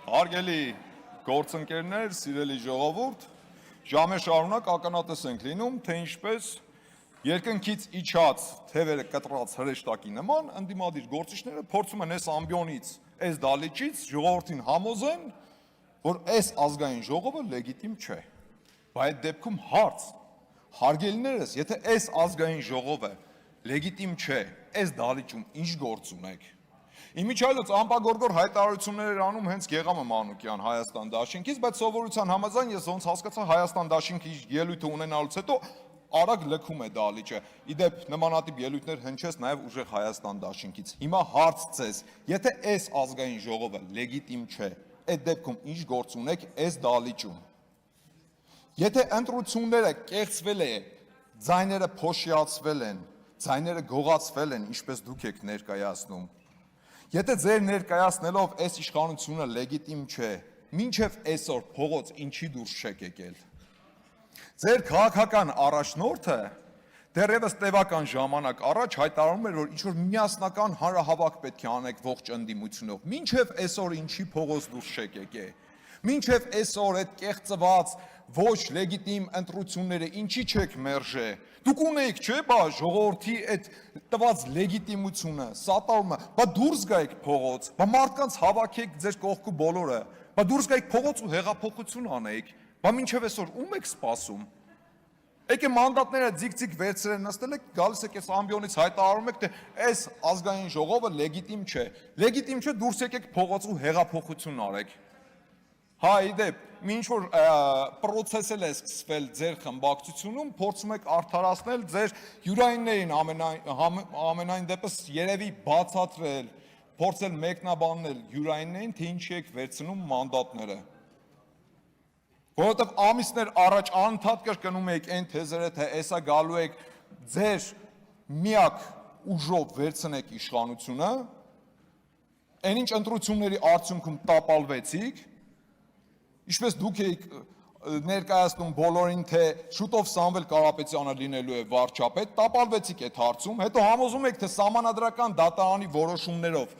Հարգելի գործընկերներ, սիրելի ժողովուրդ, ժամեր շարունակ ականատես ենք լինում, թե ինչպես երկնքից իջած թևերը կտրած հրեշտակի նման ընդդիմադիր գործիչները փորձում են այս ամբիոնից, այս դալիճից ժողովրդին համոզեն, որ այս ազգային ժողովը լեգիտիմ չէ։ Բայց այդ դեպքում հարց, հարգելիներս, եթե այս ազգային ժողովը լեգիտիմ չէ, այս դալիճում ինչ գործ ունեք։ Իմիջիայլոց ամպագորգոր հայտարարություններ էր անում հենց Գեղամը Մանուկյան Հայաստան դաշինքից, բայց սովորության համաձայն ես ոնց հասկացա Հայաստան դաշինքի ելույթը ունենալուց հետո արագ լքում է դալիճը։ Իդեպ նմանատիպ ելույթներ հնչեց նաև ուժեղ Հայաստան դաշինքից։ Հիմա հարց ձեզ, եթե այս ազգային ժողովը լեգիտիմ չէ, այդ դեպքում ինչ գործ ունեք այս դալիճում։ Եթե ընտրությունները կեղծվել է, ձայները փոշիացվել են, ձայները գողացվել են, ինչպես դուք եք ներկայացնում, եթե ձեր ներկայացնելով այս իշխանությունը լեգիտիմ չէ, մինչև այսօր փողոց ինչի դուրս չեք եկել։ Ձեր քաղաքական առաջնորդը դեռևս տևական ժամանակ առաջ հայտարարում էր, որ ինչ-որ միասնական հանրահավաք պետք է անեք ողջ ընդդիմությունով, մինչև այսօր ինչի փողոց դուրս չեք եկել։ Մինչև այսօր այդ կեղծված ոչ լեգիտիմ ընտրությունները ինչի չեք մերժե։ Դուք ունեիք, չէ՞, բա ժողովրդի այդ տված լեգիտիմությունը, սատարումը, բա դուրս գայիք փողոց, բա մարդկանց հավաքեք ձեր կողքու բոլորը, բա դուրս գայիք փողոց ու հեղափոխություն անեիք, բա մինչև այսօր ում եք սպասում։ Եկե մանդատները ձիգ-ձիգ վերցրել նստել եք, գալիս եք այս ամբիոնից հայտարարում եք, թե այս ազգային ժողովը լեգիտիմ չէ։ Լեգիտիմ չէ, դուրս եկեք փողոց ու հեղափոխություն արեք։ Հա, իդեպ, մինչ որ պրոցես է սկսվել ձեր խմբակցությունում, փորձում եք արդարացնել ձեր յուրայիններին ամենայն դեպս երևի բացատրել, փորձել մեկնաբանել յուրայիններին, թե ինչի եք վերցնում մանդատները։ Որովհետև ամիսներ առաջ անընդհատ կրկնում եք այն թեզերը, թե էսա գալու եք ձեր միակ ուժով վերցնեք իշխանությունը, այն ինչ ընտրությունների արդյունքում տապալվեցիք, ինչպես դուք եք ներկայացնում բոլորին, թե շուտով Սամվել Կարապետյանը լինելու է վարչապետ, տապալվեցիք այդ հարցում, հետո համոզում եք, թե սահմանադրական դատարանի որոշումներով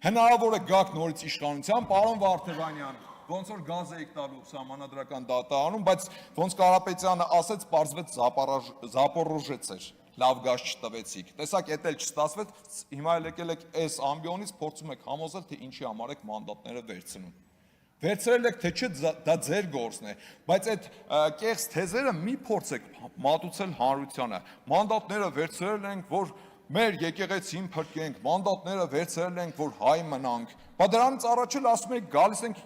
հնարավոր է գաք նորից իշխանության, պարոն Վարդևանյան, ոնց որ գազ եք տալու սահմանադրական դատարանում, բայց ոնց Կարապետյանը ասեց, պարզվեց Զապորոժեց էր, լավ գազ չտվեցիք։ Տեսակ, էդ էլ չստացվեց, հիմա եկել եք այս ամբիոնից, փորձում եք համոզել, թե ինչի համար եք մանդատները վերցնում։ Վերցրել եք, թե չէ, դա ձեր գործն է, բայց այդ կեղծ թեզերը մի փորձեք մատուցել հանրությանը։ Մանդատները վերցրել ենք, որ մեր եկեղեցին փրկենք, մանդատները վերցրել ենք, որ հայ մնանք։ Բա դրանից առաջ էլ ասում եք, գալիս ենք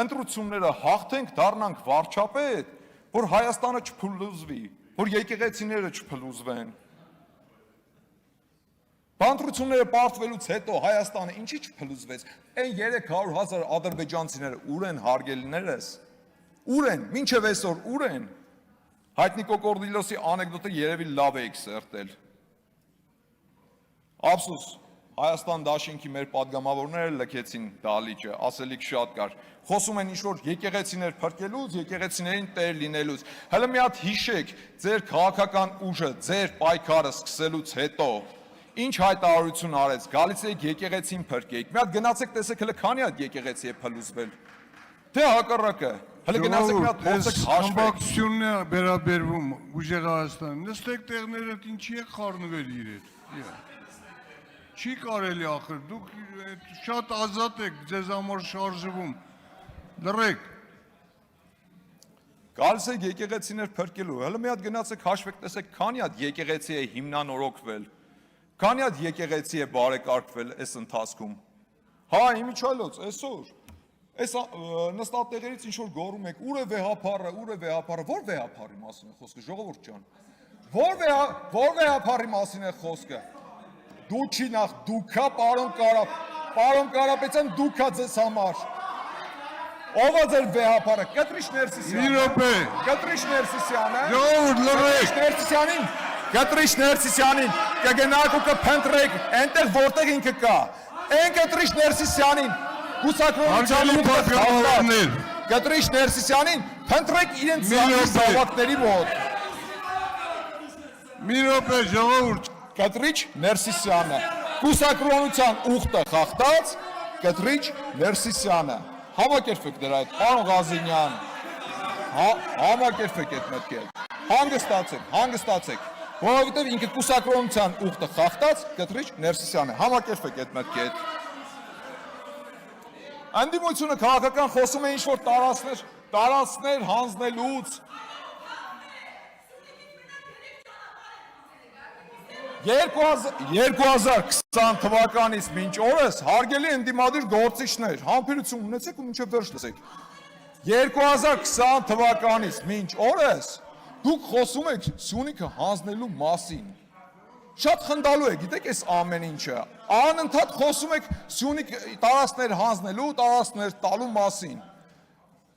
ընտրությունները հաղթենք, դառնանք վարչապետ, որ Հայաստանը չփլուզվի, որ եկեղեցիները չփլուզվեն։ Բանտրությունները պարտվելուց հետո Հայաստանը ինչի չփլուզվեց, այն 300,000 ադրբեջանցիները ուր են հարգելիներս, ուր են, մինչև այսօր ուր են, Հայտնի Կոկորդիլոսի անեկդոտը երևի լավ էիք սերտել, ափսուս, Հայաստան դաշինքի մեր պատգամավորները լքեցին դալիճը, ասելիք շատ կար, խոսում են ինչ-որ եկեղեցիներ փրկելուց, եկեղեցիներին տեր լինելուց, հələ մի հատ հիշեք, ձեր քաղաքական ուժը, ձեր պայքարը սկսելուց հետո ինչ հայտարարություն արեց, գալիս եք եկեղեցին փրկեիք, մի հատ գնացեք տեսեք հələ քանի հատ եկեղեցի է փլուզվել, թե հակառակը, հələ գնացեք մի հատ փորձեք հաշվեք։ Խմբակցությունն է վերաբերվում ուժեղ Հայաստան, նստեք տեղներդ ինչի եք խառնվել իրեր։ Չի կարելի ախր, դուք շատ ազատ եք, ձեզ համար շարժվում, լռեք։ Գալիս եք եկեղեցիներ փրկելու, հələ մի հատ գնացեք հաշվեք տեսեք քանի հատ եկեղեցի է հիմնանորոգվել, քանի հատ եկեղեցի է բարեկարգվել այս ընթացքում։ Հա, իմիջիայլոց, այսօր, այս նստատեղերից ինչ-որ գոռում եք, ուր է վեհափառը, որ վեհափառի մասին է խոսքը, ժողովուրդ ջան, որ վեհափառի մասին է խոսքը, դու չի նախ, դուքա պարոն Կարապետյան, դուքա ձեզ համար, ով է ձեր վեհափառը, Կտրիչ Ներսիսյանը, Կտրիչ Ներսիսյանին կգնաք ու կփնտրեք այնտեղ որտեղ ինքը կա, այն Կտրիչ Ներսիսյանին Կտրիչ Ներսիսյանին փնտրեք իրենց զավակների մոտ։ Մի րոպե ժողովուրդ, Կտրիչ Ներսիսյանը, կուսակրոնության ուխտը խախտած Կտրիչ Ներսիսյանը, Համակերպեք դրա հետ, պարոն Ղազինյան, համակերպեք այդ մտքի հետ, հանգստացեք, որովհետև ինքը կուսակրոնության ուխտը խախտած Կտրիչ Ներսիսյանն է, համակերպեք այդ մտքի հետ։ Անդիմությունը քաղաքական խոսում է ինչ-որ տարածքներ հանձնելուց, 2020 թվականից մինչ օրս հարգելի ընդդիմադիր գործիչներ, համբերություն ունեցեք ու մինչև վերջ լսեք։ 2020 թվականից մինչ օրս դուք խոսում եք Սյունիքը հանձնելու մասին։ Շատ խնդալու է, գիտեք այս ամեն ինչը։ Անընդհատ խոսում եք Սյունիք տարածքներ հանձնելու, տարածքներ տալու մասին։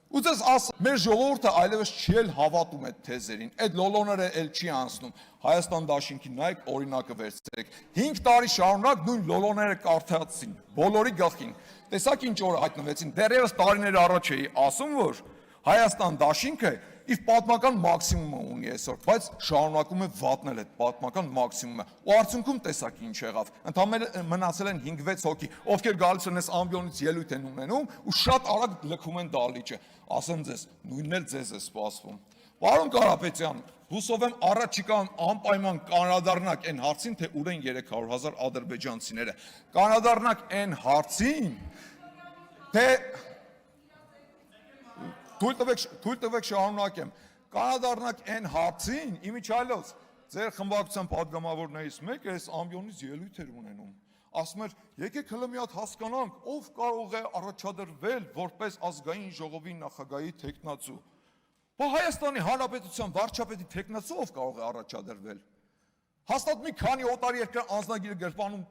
Ու ձեզ մեր ժողովուրդը այլևս չի էլ հավատում այդ թեզերին, այդ լոլոները էլ չի անցնում։ Հայաստան դաշինքի նայեք օրինակը վերցրեք։ 5 տարի շարունակ նույն լոլոները կարդացին, բոլորի գլխին։ Տեսակ ինչ օր հայտնվեցին, դեռևս տարիներ առաջ էի ասում, որ Հայաստան դաշինքը իր պատմական մաքսիմումը ունի այսօր, բայց շարունակում է վատնել այդ պատմական մաքսիմումը։ Ու արդյունքում տեսակ ինչ եղավ։ Ընդհանրապես մնացել են 5-6 հոգի, ովքեր գալիս են այս ամբիոնից ելույթ են ունենում ու շատ արագ լքում են դալիճը։ Ասեմ ձեզ, նույնն էլ ձեզ է սպասվում։ Պարոն Կարապետյան, հուսով եմ առաջիկան անպայման կանրադառնաք այն հարցին, թե ուր են 300,000 ադրբեջանցիները։ Կանրադառնաք այն հարցին, թե Թույլ տվեք շարունակեմ, կանրադառնաք այն հարցին, իմիջիայլոց ձեր խմբակցության պատգամավորներից մեկը այս ամբիոնից ելույթ էր ունենում, ասում էր, եկեք հլը մի հատ հասկանանք, ով կարող է առաջադրվել որպես ազգային ժողովի նախագահի թեկնածու։ Բա Հայաստանի Հանրապետության վարչապետի թեկնածու ով կարող է առաջադրվել։ Հաստատ մի քանի օտար երկրի անձնագիրը գրպանում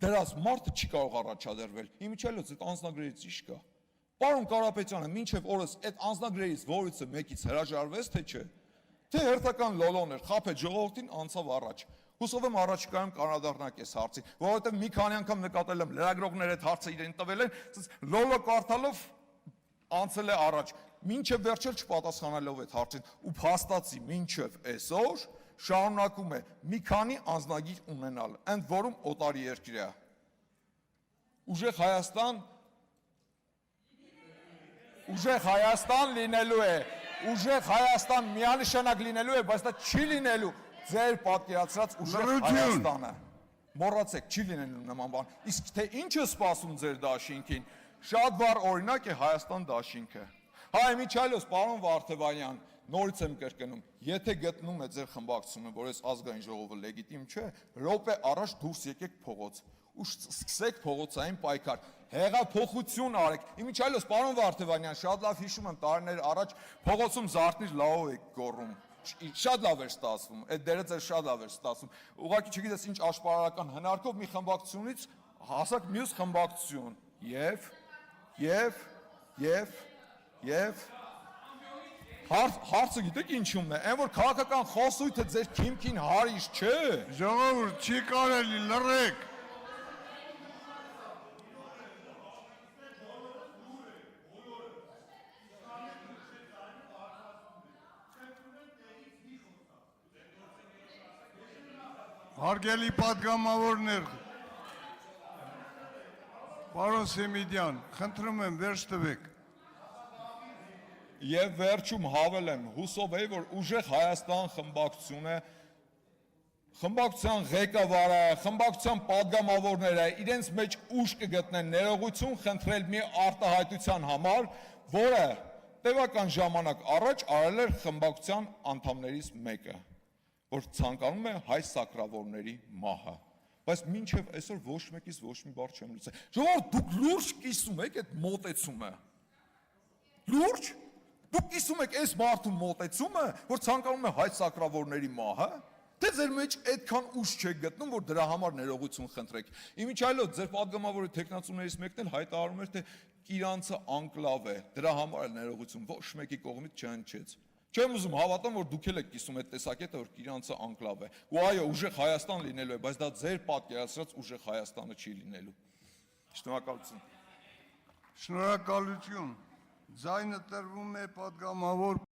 դրած մարդը չի կարող առաջադրվել։ Իմիջիայլոց այդ անձնագրերից ի՞նչ կա։ Պարոն Կարապետյանը, մինչև օրս այդ անձնագրերից որից մեկից հրաժարվեց, թե չէ, թե հերթական լոլոն էր, խաբեց ժողովրդին, անցավ առաջ։ Հուսով եմ առաջիկայում կանրադառնաք այս հարցին, որովհետև մի քանի անգամ նկատել եմ լրագրողները այդ հարցը իրեն տվել են, լոլո կարդալով անցել է առաջ, մինչև վերջել չպատասխանելով այդ հարցին, ու փաստացի մինչև այսօր շարունակում է մի քանի անձնագիր ունենալ, ընդ որում օտարի երկրյա։ Ուժեղ Հայաստան լինելու է, ուժեղ Հայաստան միանշանակ լինելու է, բայց դա չի լինելու ձեր պատկերացրած ուժեղ Հայաստանը։ Մոռացեք, չի լինելու նման բան։ Իսկ թե ինչ է սպասում ձեր դաշինքին, շատ վառ օրինակ է Հայաստան դաշինքը։ Հայ միջայլոց, պարոն Վարդևանյան, նորից եմ կրկնում, եթե գտնում է ձեր խմբակցությունը, որ այս ազգային ժողովը լեգիտիմ չէ, րոպե առաջ դուրս եկեք փողոց ու սկսեք փողոցային պայքար, հեղափոխություն արեք։ Իմիջիայլոց, պարոն Վարդևանյան, շատ լավ հիշում եմ տարիներ առաջ փողոցում Զարթնիր լավ եք գոռում, շատ լավ էր ստացվում, այդ դերը ձեր շատ լավ էր ստացվում։ Ուղղակի չգիտես ինչ աշպարարական հնարքով մի խմբակցությունից հասակ մյուս խմբակցություն եւ հարցը գիտեք ինչումն է, այն որ քաղաքական խոսույթը ձեր քիմքին հարիշ չէ։ Ժողովուրդ չի կարելի լռեք։ Հարգելի պատգամավորներ, պարոն Սեմիդյան, խնդրում եմ վերջ տվեք։ Եվ վերջում հավելեմ, հուսով էի, որ ուժեղ Հայաստան խմբակցությունը, խմբակցության ղեկավարը, խմբակցության պատգամավորները իրենց մեջ ուժ կգտնեն ներողություն խնդրել մի արտահայտության համար, որը տևական ժամանակ առաջ արել էր խմբակցության անդամներից մեկը, որ ցանկանում է հայ սակրավորների մահը։ Բայց մինչև այսօր ոչ մեկից ոչ մի բառ չեմ լսել։ Ժողովուրդ, դուք լուրջ կիսում եք այդ մոտեցումը։ Լուրջ։ Դուք կիսում եք այս մարդու մոտեցումը, որ ցանկանում է հայ սակրավորների մահը, թե ձեր մեջ այդքան ուժ չեք գտնում, որ դրա համար ներողություն խնդրեք։ Իմիջիայլոց ձեր պատգամավորի թեկնածուներից մեկն էլ հայտարարում էր, թե Իրանցը անկլավ է, դրա համար էլ ներողություն ոչ մեկի կողմից չհնչեց։ Չեմ ուզում հավատամ, որ դուք էլ եք կիսում այդ տեսակետը, որ Իրանցը անկլավ է։ Ու այո, ուժեղ Հայաստան լինելու է, բայց դա ձեր պատկերացրած ուժեղ Հայաստանը չի լինելու։ Շնորհակալություն։ Շնորհակալություն։ Ձայնը տրվում է պատգամավոր